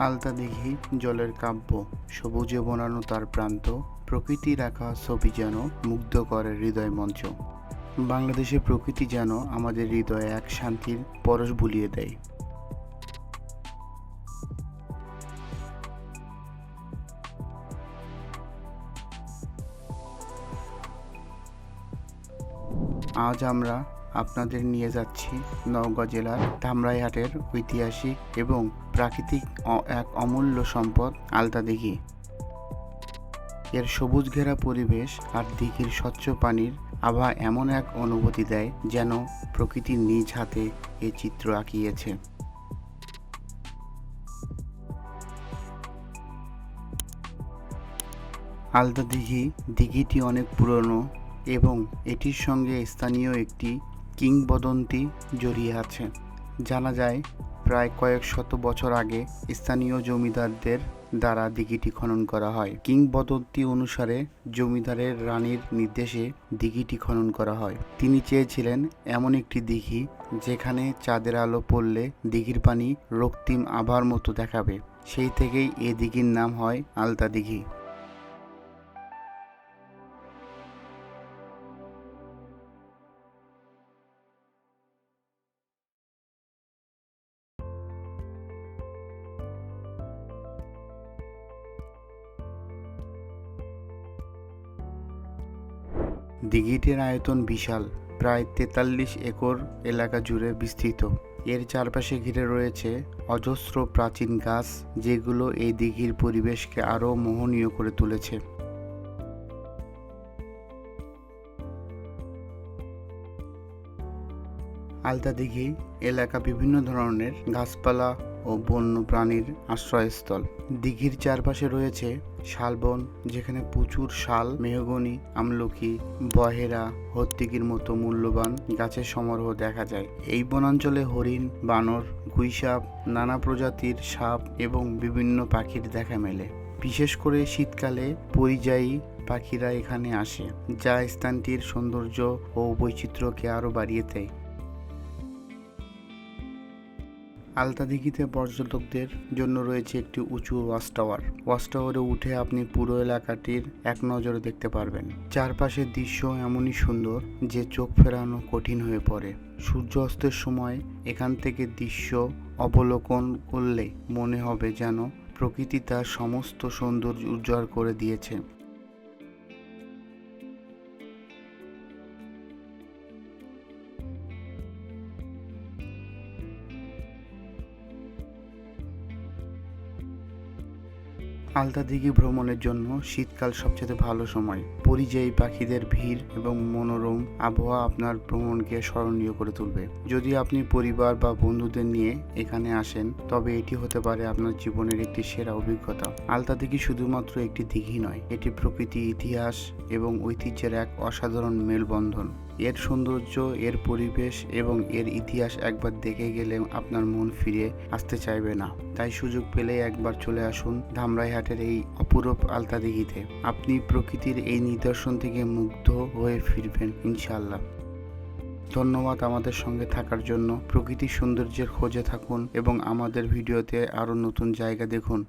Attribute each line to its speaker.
Speaker 1: আলতা দিঘি জলের কাব্য, সবুজে বনানো তার প্রান্ত, প্রকৃতির আঁকা ছবি যেন মুগ্ধ করে হৃদয় মঞ্চ। বাংলাদেশের প্রকৃতি যেন আমাদের হৃদয়ে এক শান্তির পরশ বুলিয়ে দেয়। আজ আমরা আপনাদের নিয়ে যাচ্ছি নওগাঁ জেলার ধামরাইহাটের ঐতিহাসিক এবং প্রাকৃতিক এক অমূল্য সম্পদ আলতা দিঘি। এর সবুজ ঘেরা পরিবেশ আর দিঘির স্বচ্ছ পানির আভা এমন এক অনুভূতি দেয় যেন প্রকৃতির নিজ হাতে এ চিত্র আঁকিয়েছে। আলতা দিঘিটি অনেক পুরনো এবং এটির সঙ্গে স্থানীয় একটি কিংবদন্তি জড়িয়ে আছে। জানা যায় প্রায় কয়েক শত বছর আগে স্থানীয় জমিদারদের দ্বারা দিঘিটি খনন করা হয়। কিংবদন্তি অনুসারে জমিদারের রানীর নির্দেশে দিঘিটি খনন করা হয়। তিনি চেয়েছিলেন এমন একটি দিঘি যেখানে চাঁদের আলো পড়লে দিঘির পানি রক্তিম আভার মতো দেখাবে। সেই থেকেই এ দিঘির নাম হয় আলতা দিঘি। দিঘিটির আয়তন বিশাল, প্রায় ৪৩ একর এলাকা জুড়ে বিস্তৃত। এর চারপাশে ঘিরে রয়েছে অজস্র প্রাচীন গাছ, যেগুলো এই দিঘির পরিবেশকে আরও মোহনীয় করে তুলেছে। আলতা দিঘি এলাকা বিভিন্ন ধরনের গাছপালা ও বন্য প্রাণীর আশ্রয়স্থল। দিঘির চারপাশে রয়েছে শালবন, যেখানে প্রচুর শাল, মেহগনি, আমলকি, বহেরা, হর্তিকির মতো মূল্যবান গাছের সমারোহ দেখা যায়। এই বনাঞ্চলে হরিণ, বানর, গুইসাপ, নানা প্রজাতির সাপ এবং বিভিন্ন পাখির দেখা মেলে। বিশেষ করে শীতকালে পরিযায়ী পাখিরা এখানে আসে, যা স্থানটির সৌন্দর্য ও বৈচিত্র্যকে আরও বাড়িয়ে দেয়। আলতা দিঘিতে পর্যটকদের জন্য রয়েছে একটি উঁচু ওয়াচ টাওয়ার। ওয়াচ টাওয়ারে উঠে আপনি পুরো এলাকাটির এক নজরে দেখতে পারবেন। চারপাশের দৃশ্য এমনই সুন্দর যে চোখ ফেরানো কঠিন হয়ে পড়ে। সূর্য অস্তের সময় এখান থেকে দৃশ্য অবলোকন করলে মনে হবে যেন প্রকৃতি তার সমস্ত সৌন্দর্য উজ্জ্বল করে দিয়েছে। আলতা দিঘি ভ্রমণের জন্য শীতকাল সবচেয়ে ভালো সময়। পরিযায়ী পাখিদের ভিড় এবং মনোরম আবহাওয়া আপনার ভ্রমণকে স্মরণীয় করে তুলবে। যদি আপনি পরিবার বা বন্ধুদের নিয়ে এখানে আসেন, তবে এটি হতে পারে আপনার জীবনের একটি সেরা অভিজ্ঞতা। আলতা দিঘি শুধুমাত্র একটি দিঘি নয়, এটি প্রকৃতি, ইতিহাস এবং ঐতিহ্যের এক অসাধারণ মেলবন্ধন। এর সৌন্দর্য, এর পরিবেশ এবং এর ইতিহাস একবার দেখে গেলে আপনার মন ফিরে আসতে চাইবে না। তাই সুযোগ পেলে একবার চলে আসুন ধামরাইহাটের এই অপরূপ আলতা দিঘিতে। আপনি প্রকৃতির এই নিদর্শন থেকে মুগ্ধ হয়ে ফিরবেন ইনশাআল্লাহ। ধন্যবাদ আমাদের সঙ্গে থাকার জন্য। প্রকৃতির সৌন্দর্যের খোঁজে থাকুন এবং আমাদের ভিডিওতে আরও নতুন জায়গা দেখুন।